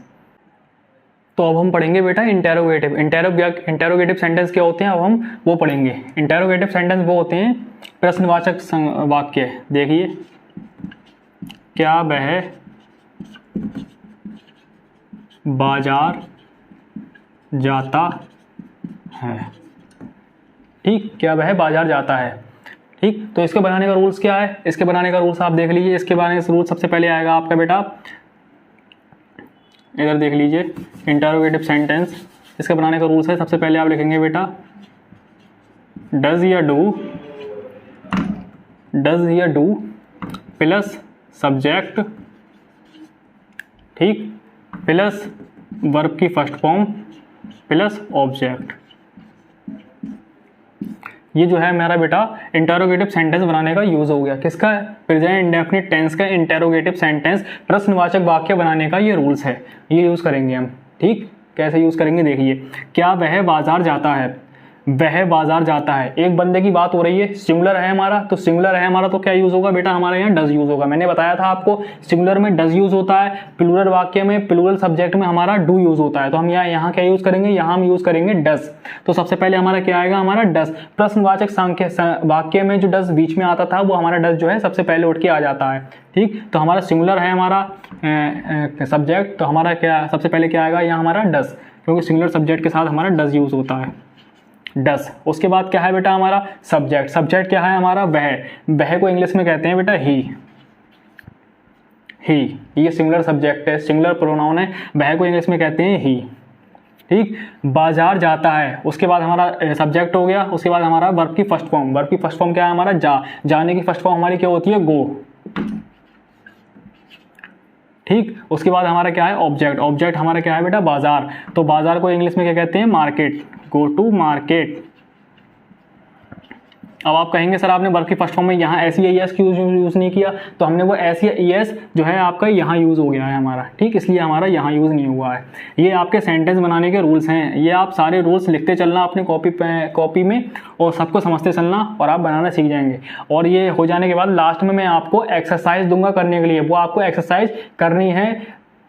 Speaker 1: तो अब हम पढ़ेंगे बेटा इंटेरोगेटिव सेंटेंस क्या होते हैं, अब हम वो पढ़ेंगे। इंटेरोगेटिव सेंटेंस वो होते हैं प्रश्नवाचक वाक्य। देखिए, क्या वह बाजार जाता है? ठीक, क्या वह बाजार जाता है? ठीक, तो इसके बनाने का रूल्स क्या है? इसके बनाने का रूल्स आप देख लीजिए। इसके बनाने का रूल्स सबसे पहले आएगा आपका बेटा, इधर देख लीजिए, इंटेरोगेटिव सेंटेंस। इसके बनाने का रूल्स है, सबसे पहले आप लिखेंगे बेटा डज या डू प्लस सब्जेक्ट, ठीक, प्लस वर्ब की फर्स्ट फॉर्म प्लस ऑब्जेक्ट। ये जो है मेरा बेटा इंटेरोगेटिव सेंटेंस बनाने का यूज हो गया। किसका? प्रेजेंट इंडेफिनिट टेंस का इंटेरोगेटिव सेंटेंस प्रश्नवाचक वाक्य बनाने का ये रूल्स है, ये यूज करेंगे हम। ठीक, कैसे यूज करेंगे देखिए। क्या वह बाजार जाता है? वह बाजार जाता है, एक बंदे की बात हो रही है, सिंगुलर है हमारा, तो सिंगुलर है हमारा तो क्या यूज होगा बेटा? हमारे यहाँ डज यूज होगा। मैंने बताया था आपको सिंगुलर में डज यूज होता है, प्लूरल वाक्य में, प्लूरल सब्जेक्ट में हमारा डू यूज होता है। तो हम यहाँ क्या यूज करेंगे? यहाँ हम यूज करेंगे डज। तो सबसे पहले हमारा क्या आएगा? हमारा डज। प्रश्नवाचक वाक्य में जो डज बीच में आता था वो हमारा डज जो है सबसे पहले उठ के आ जाता है। ठीक, तो हमारा सिंगुलर है हमारा सब्जेक्ट, तो हमारा क्या सबसे पहले क्या आएगा? यहाँ हमारा डज, क्योंकि सिंगुलर सब्जेक्ट के साथ हमारा डज यूज होता है, डस। उसके बाद क्या है बेटा? हमारा सब्जेक्ट। सब्जेक्ट क्या है हमारा? वह को इंग्लिश में कहते हैं बेटा ही। ये सिंगुलर सब्जेक्ट है, सिंगुलर प्रोनाउन है, वह को इंग्लिश में कहते हैं ही। ठीक, बाजार जाता है, उसके बाद हमारा सब्जेक्ट हो गया। उसके बाद हमारा वर्ब की फर्स्ट फॉर्म। वर्ब की फर्स्ट फॉर्म क्या है हमारा? जाने की फर्स्ट फॉर्म हमारी क्या होती है? गो। ठीक, उसके बाद हमारा क्या है? ऑब्जेक्ट। ऑब्जेक्ट हमारा क्या है बेटा? बाजार। तो बाजार को इंग्लिश में क्या कहते हैं? मार्केट। Go to market. अब आप कहेंगे सर आपने वर्ब की फर्स्ट फॉर्म में यहाँ एस या एस क्यों यूज नहीं किया? तो हमने वो एस या एस जो है आपका यहाँ यूज हो गया है हमारा। ठीक, इसलिए हमारा यहाँ यूज नहीं हुआ है। ये आपके सेंटेंस बनाने के रूल्स हैं। ये आप सारे रूल्स लिखते चलना अपने कॉपी में और सबको समझते चलना और आप बनाना सीख जाएंगे। और ये हो जाने के बाद लास्ट में मैं आपको एक्सरसाइज दूंगा करने के लिए। वो आपको एक्सरसाइज करनी है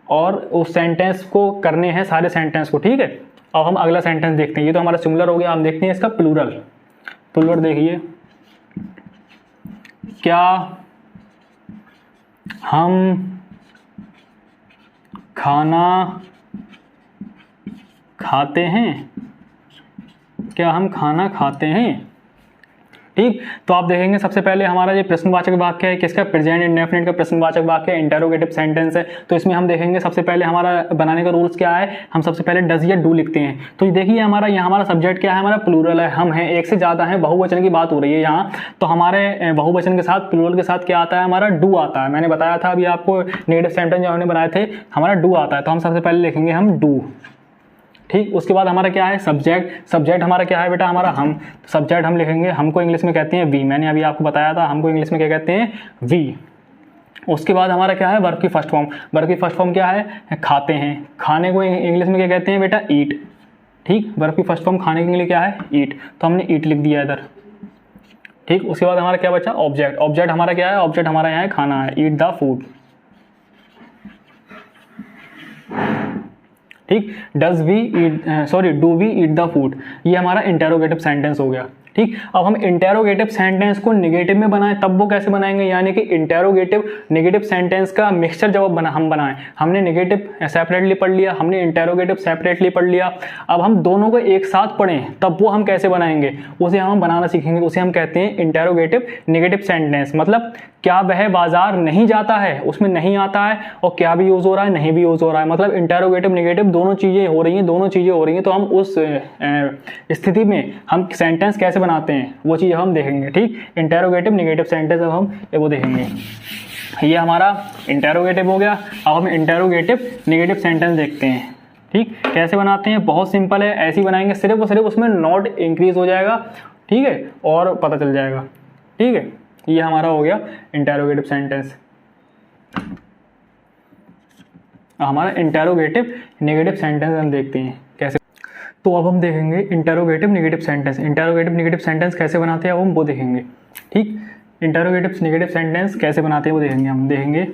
Speaker 1: और उस सेंटेंस को करने हैं, सारे सेंटेंस को। ठीक है, अब हम अगला सेंटेंस देखते हैं। ये तो हमारा सिंगुलर हो गया, हम देखते हैं इसका प्लूरल। प्लूरल देखिए, क्या हम खाना खाते हैं? क्या हम खाना खाते हैं? ठीक। तो आप देखेंगे सबसे पहले हमारा ये प्रश्नवाचक वाक्य है, किसका, प्रेजेंट इंडेफिनिट का प्रश्नवाचक वाक्य है, इंटरोगेटिव सेंटेंस है। तो इसमें हम देखेंगे सबसे पहले हमारा बनाने का रूल्स क्या है, हम सबसे पहले डज या डू लिखते हैं। तो देखिए हमारा यहाँ हमारा सब्जेक्ट क्या है, हमारा प्लूरल है, हम हैं, एक से ज़्यादा है, बहुवचन की बात हो रही है यहाँ। तो हमारे बहुवचन के साथ प्लूरल के साथ क्या आता है, हमारा डू आता है। मैंने बताया था अभी आपको नेगेटिव सेंटेंस जो हमने बनाए थे, हमारा डू आता है। तो हम सबसे पहले लिखेंगे हम डू, ठीक। उसके बाद हमारा क्या है, सब्जेक्ट। सब्जेक्ट हमारा क्या है बेटा, हमारा हम। सब्जेक्ट हम लिखेंगे, हमको इंग्लिश में कहते हैं वी, मैंने अभी आपको बताया था हमको इंग्लिश में क्या कहते हैं, वी। उसके बाद हमारा क्या है, वर्ब की फर्स्ट फॉर्म। वर्ब की फर्स्ट फॉर्म क्या है, खाते हैं। खाने को इंग्लिश में क्या कहते हैं बेटा, ईट, ठीक। वर्ब की फर्स्ट फॉर्म खाने के लिए क्या है, ईट। तो हमने ईट लिख दिया इधर, ठीक। उसके बाद हमारा क्या बचा, ऑब्जेक्ट। ऑब्जेक्ट हमारा क्या है, ऑब्जेक्ट हमारा यहाँ है खाना है, ईट द फूड, ठीक। Does we eat, sorry do we eat the food, ये हमारा इंटेरोगेटिव सेंटेंस हो गया, ठीक। अब हम इंटेरोगेटिव सेंटेंस को नेगेटिव में बनाएं, तब वो कैसे बनाएंगे, यानी कि इंटेरोगेटिव नेगेटिव सेंटेंस का मिक्सचर जब हम बनाएं, हमने नेगेटिव सेपरेटली पढ़ लिया, हमने इंटेरोगेटिव सेपरेटली पढ़ लिया, अब हम दोनों को एक साथ पढ़ें तब वो हम कैसे बनाएंगे, उसे हम बनाना सीखेंगे। उसे हम कहते हैं इंटेरोगेटिव नेगेटिव सेंटेंस। मतलब क्या वह बाजार नहीं जाता है, उसमें नहीं आता है, और क्या भी यूज हो रहा है, नहीं भी यूज हो रहा है। मतलब इंटेरोगेटिव नेगेटिव दोनों चीजें हो रही हैं, दोनों चीजें हो रही हैं। तो हम उस स्थिति में हम सेंटेंस कैसे बनाते हैं वो चीज हम देखेंगे, ठीक। इंटेरोगेटिव नेगेटिव सेंटेंस अब हम वो देखेंगे। ये हमारा इंटेरोगेटिव हो गया। अब हम इंटेरोगेटिव नेगेटिव सेंटेंस देखते हैं, ठीक। कैसे बनाते हैं, बहुत सिंपल है, ऐसे ही बनाएंगे, सिर्फ और सिर्फ उसमें नॉट इंक्रीज हो जाएगा, ठीक है, और पता चल जाएगा, ठीक है। ये हमारा हो गया इंटेरोगेटिव सेंटेंस। हमारा इंटेरोगेटिव नेगेटिव सेंटेंस हम देखते हैं कैसे। तो अब हम देखेंगे interrogative negative sentence. Interrogative negative sentence कैसे बनाते हैं हम वो देखेंगे, ठीक। इंटेरोगेटिव नेगेटिव सेंटेंस कैसे बनाते हैं वो देखेंगे। हम देखेंगे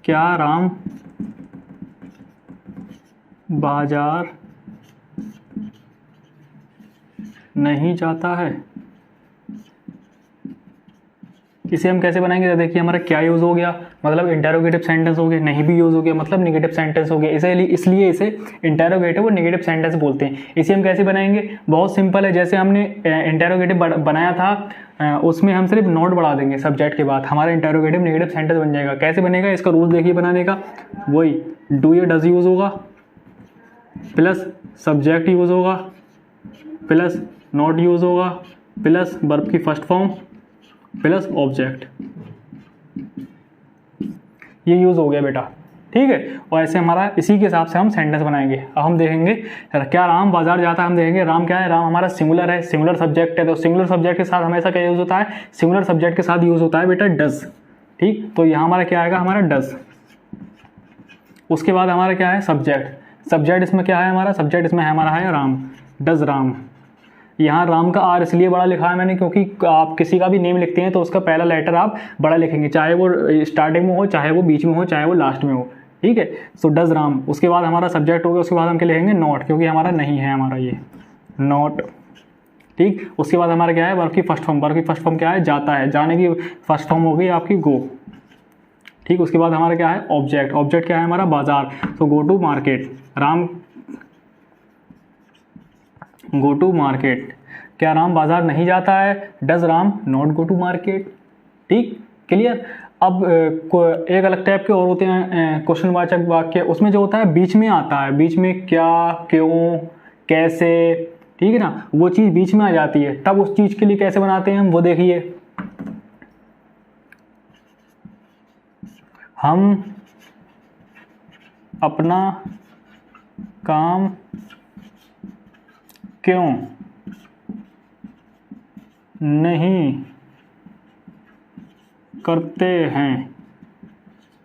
Speaker 1: क्या राम बाजार नहीं जाता है, इसे हम कैसे बनाएंगे। तो देखिए हमारा क्या यूज हो गया, मतलब इंटेरोगेटिव सेंटेंस हो गया, नहीं भी यूज हो गया मतलब नेगेटिव सेंटेंस हो गया, इसलिए इसे इंटेरोगेटिव और नेगेटिव सेंटेंस बोलते हैं। इसे हम कैसे बनाएंगे, बहुत सिंपल है। जैसे हमने इंटेरोगेटिव बनाया था, उसमें हम सिर्फ नोट बढ़ा देंगे सब्जेक्ट के बाद, हमारा इंटेरोगेटिव नेगेटिव सेंटेंस बन जाएगा। कैसे बनेगा, इसका रूल देखिए बनाने का, वही डू या डज यूज होगा, प्लस सब्जेक्ट यूज होगा, प्लस नॉट यूज होगा, प्लस वर्ब की फर्स्ट फॉर्म, प्लस ऑब्जेक्ट, ये यूज हो गया बेटा, ठीक है। और ऐसे हमारा इसी के हिसाब से हम सेंटेंस बनाएंगे। अब हम देखेंगे क्या राम बाजार जाता है, हम देखेंगे राम क्या है, राम हमारा सिंगुलर है, सिंगुलर सब्जेक्ट है। तो सिंगुलर सब्जेक्ट के साथ हमेशा क्या यूज होता है, सिंगुलर सब्जेक्ट के साथ यूज होता है बेटा डज, ठीक। तो यहाँ हमारा क्या आएगा, हमारा डज। उसके बाद हमारा क्या है, सब्जेक्ट। सब्जेक्ट इसमें क्या है, हमारा सब्जेक्ट इसमें है हमारा है राम, डज राम। यहाँ राम का आर इसलिए बड़ा लिखा है मैंने, क्योंकि आप किसी का भी नेम लिखते हैं तो उसका पहला लेटर आप बड़ा लिखेंगे, चाहे वो स्टार्टिंग में हो, चाहे वो बीच में हो, चाहे वो लास्ट में हो, ठीक है। So does Ram. उसके बाद हमारा सब्जेक्ट हो गया, उसके बाद हम क्या लिखेंगे, नॉट, क्योंकि हमारा नहीं है, हमारा ये नॉट, ठीक। उसके बाद हमारा क्या है, वर्ब की फर्स्ट फॉर्म। वर्ब की फर्स्ट फॉर्म क्या है, जाता है, जाने की फर्स्ट फॉर्म हो गई आपकी गो, ठीक। उसके बाद हमारा क्या है, ऑब्जेक्ट। ऑब्जेक्ट क्या है हमारा, बाजार। तो go to market, Ram go to market. क्या राम बाजार नहीं जाता है, does Ram not go to market, ठीक, क्लियर। अब एक अलग टाइप के और होते हैं क्वेश्चन वाचक वाक्य, उसमें जो होता है बीच में आता है, बीच में क्या, क्यों, कैसे, ठीक है ना, वो चीज़ बीच में आ जाती है, तब उस चीज़ के लिए कैसे बनाते हैं हम वो देखिए। हम अपना काम क्यों नहीं करते हैं।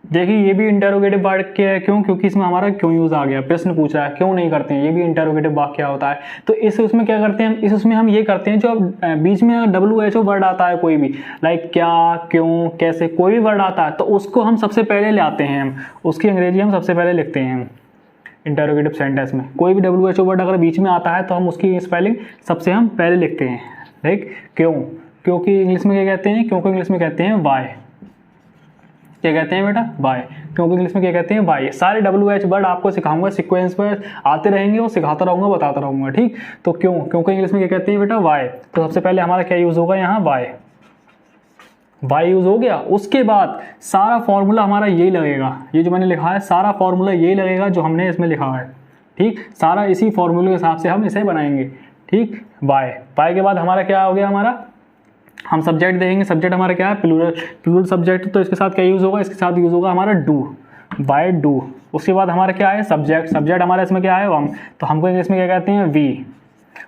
Speaker 1: देखिए ये भी इंटेरोगेटिव वाक्य है, क्यों, क्योंकि इसमें हमारा क्यों यूज आ गया, प्रश्न पूछ रहा है क्यों नहीं करते हैं, ये भी इंटेरोगेटिव वाक्य होता है। तो उसमें क्या करते हैं, उसमें हम ये करते हैं, जो बीच में WHO वर्ड आता है कोई भी, लाइक क्या, क्यों, कैसे, कोई भी वर्ड आता है तो उसको हम सबसे पहले ले आते हैं, हम उसकी अंग्रेजी हम सबसे पहले लिखते हैं। हम इंटेरोगेटिव सेंटेंस में कोई भी WHO वर्ड अगर बीच में आता है तो हम उसकी स्पेलिंग सबसे हम पहले लिखते हैं, ठीक। क्यों, क्योंकि इंग्लिश में क्या कहते हैं, क्योंकि इंग्लिश में कहते हैं वाई, क्या कहते हैं बेटा, बाय। क्योंकि इंग्लिश में क्या कहते हैं, बाय। सारे WH वर्ड आपको सिखाऊंगा, सीक्वेंस पर आते रहेंगे और सिखाता रहूंगा, बताता रहूंगा, ठीक। तो क्योंकि इंग्लिश में क्या कहते हैं बेटा, बाय। तो सबसे पहले हमारा क्या यूज होगा यहाँ, बाय। बाय यूज हो गया। उसके बाद सारा फॉर्मूला हमारा यही लगेगा, ये जो मैंने लिखा है सारा फॉर्मूला यही लगेगा जो हमने इसमें लिखा है, ठीक। सारा इसी फॉर्मूले के हिसाब से हम इसे बनाएंगे, ठीक। बाय। बाय के बाद हमारा क्या हो गया, हमारा हम सब्जेक्ट देखेंगे। सब्जेक्ट हमारा क्या है, प्लूरल सब्जेक्ट। तो इसके साथ क्या यूज होगा, इसके साथ यूज होगा हमारा डू, बाय डू। उसके बाद हमारा क्या है, सब्जेक्ट। सब्जेक्ट हमारा इसमें क्या है, हम। तो हमको इंग्लिश में क्या कहते हैं, वी।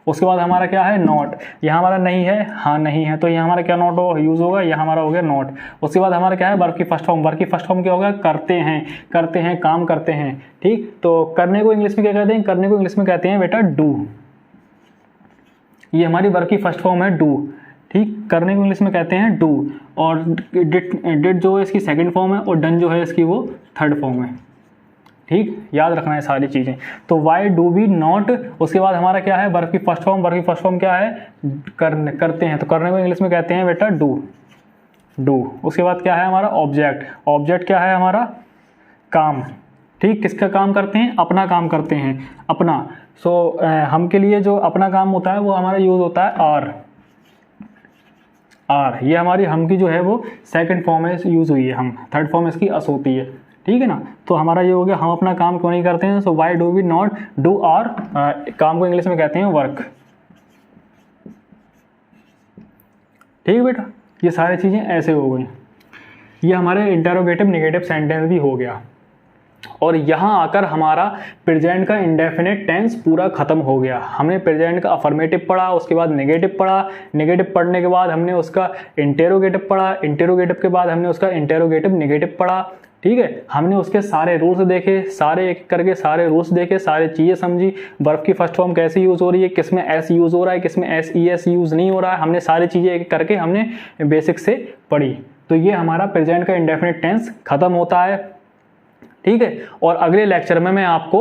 Speaker 1: उसके बाद हमारा क्या है, नॉट। यहाँ हमारा नहीं है, हाँ नहीं है, तो यहाँ हमारा क्या नॉट हो यूज होगा, यहाँ हमारा हो गया नॉट। उसके बाद हमारा क्या है, वर्ब की फर्स्ट फॉर्म। वर्ब की फर्स्ट फॉर्म क्या होगा, करते हैं, करते हैं, काम करते हैं, ठीक। तो करने को इंग्लिश में क्या कहते हैं, करने को इंग्लिश में कहते हैं बेटा डू। ये हमारी वर्ब की फर्स्ट फॉर्म है डू, ठीक। करने को इंग्लिश में कहते हैं डू। और डिड जो है इसकी सेकंड फॉर्म है, और डन जो है इसकी वो थर्ड फॉर्म है, ठीक। याद रखना है सारी चीज़ें। तो वाई, डू, बी, नॉट। उसके बाद हमारा क्या है, वर्ब की फर्स्ट फॉर्म। वर्ब की फर्स्ट फॉर्म क्या है, करते हैं। तो करने को इंग्लिश में कहते हैं बेटा डू, डू। उसके बाद क्या है हमारा, ऑब्जेक्ट। ऑब्जेक्ट क्या है हमारा, काम, ठीक। किसका काम करते हैं, अपना काम करते हैं, अपना। हम के लिए जो अपना काम होता है वो हमारा यूज होता है आर। आर, ये हमारी हम की जो है वो सेकंड फॉर्म है, यूज हुई है हम। थर्ड फॉर्म इसकी अस होती है, ठीक है ना। तो हमारा ये हो गया, हम अपना काम क्यों नहीं करते हैं। So why do we not do our, काम को इंग्लिश में कहते हैं वर्क, ठीक है बेटा। ये सारी चीज़ें ऐसे हो गई। ये हमारे इंटरोगेटिव नेगेटिव सेंटेंस भी हो गया। और यहाँ आकर हमारा प्रेजेंट का इंडेफिनिट टेंस पूरा खत्म हो गया। हमने प्रेजेंट का अफर्मेटिव पढ़ा, उसके बाद नेगेटिव पढ़ा, नेगेटिव पढ़ने के बाद हमने उसका इंटेरोगेटिव पढ़ा, इंटेरोगेटिव के बाद हमने उसका इंटेरोगेटिव नेगेटिव पढ़ा, ठीक है। हमने उसके सारे रूल्स देखे, सारे एक करके सारे रूल्स देखे, सारी चीज़ें समझी। वर्ब की फर्स्ट फॉर्म कैसे यूज़ हो रही है, किस में एस यूज़ हो रहा है, किस में एस ई एस यूज़ नहीं हो रहा है, हमने सारी चीज़ें एक करके हमने बेसिक से पढ़ी। तो ये हमारा प्रेजेंट का इंडेफिनिट टेंस खत्म होता है, ठीक है। और अगले लेक्चर में मैं आपको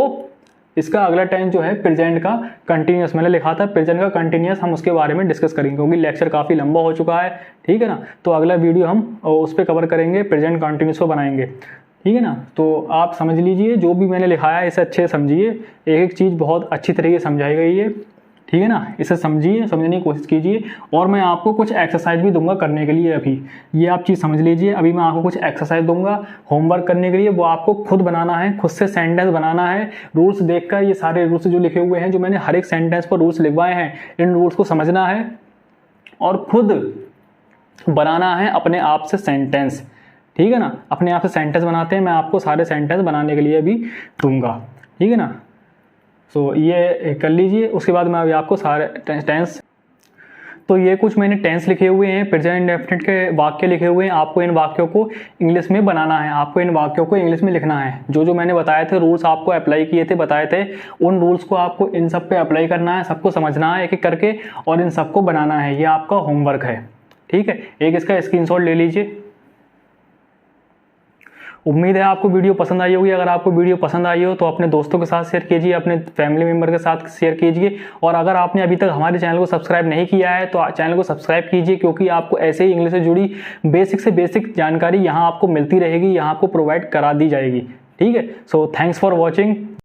Speaker 1: इसका अगला टेंस जो है प्रेजेंट का कंटिन्यूस, मैंने लिखा था प्रेजेंट का कंटिन्यूस, हम उसके बारे में डिस्कस करेंगे क्योंकि लेक्चर काफ़ी लंबा हो चुका है, ठीक है ना। तो अगला वीडियो हम उस पर कवर करेंगे, प्रेजेंट कंटिन्यूस को बनाएंगे, ठीक है ना। तो आप समझ लीजिए, जो भी मैंने लिखाया है इसे अच्छे समझिए, एक एक चीज़ बहुत अच्छी तरीके से समझाई गई है, ठीक है ना। इसे समझिए, समझने की कोशिश कीजिए। और मैं आपको कुछ एक्सरसाइज भी दूंगा करने के लिए। अभी ये आप चीज़ समझ लीजिए, अभी मैं आपको कुछ एक्सरसाइज दूंगा होमवर्क करने के लिए, वो आपको खुद बनाना है, खुद से सेंटेंस बनाना है रूल्स देखकर। ये सारे रूल्स जो लिखे हुए हैं, जो मैंने हर एक सेंटेंस पर रूल्स लिखवाए हैं, इन रूल्स को समझना है और खुद बनाना है अपने आप से सेंटेंस, ठीक है ना। अपने आप से सेंटेंस बनाते हैं, मैं आपको सारे सेंटेंस बनाने के लिए भी दूंगा, ठीक है ना। तो ये कर लीजिए। उसके बाद मैं अभी आपको सारे टेंस, तो ये कुछ मैंने टेंस लिखे हुए हैं, प्रेजेंट इंडेफिनिट के वाक्य लिखे हुए हैं। आपको इन वाक्यों को इंग्लिश में बनाना है, आपको इन वाक्यों को इंग्लिश में लिखना है। जो जो मैंने बताए थे रूल्स, आपको अप्लाई किए थे, बताए थे, उन रूल्स को आपको इन सब पे अप्लाई करना है, सबको समझना है एक एक करके, और इन सबको बनाना है। ये आपका होमवर्क है, ठीक है। एक इसका स्क्रीनशॉट ले लीजिए। उम्मीद है आपको वीडियो पसंद आई होगी। अगर आपको वीडियो पसंद आई हो तो अपने दोस्तों के साथ शेयर कीजिए, अपने फैमिली मेम्बर के साथ शेयर कीजिए। और अगर आपने अभी तक हमारे चैनल को सब्सक्राइब नहीं किया है तो चैनल को सब्सक्राइब कीजिए, क्योंकि आपको ऐसे ही इंग्लिश से जुड़ी बेसिक से बेसिक जानकारी यहाँ आपको मिलती रहेगी, यहाँ आपको प्रोवाइड करा दी जाएगी, ठीक है। So thanks for watching.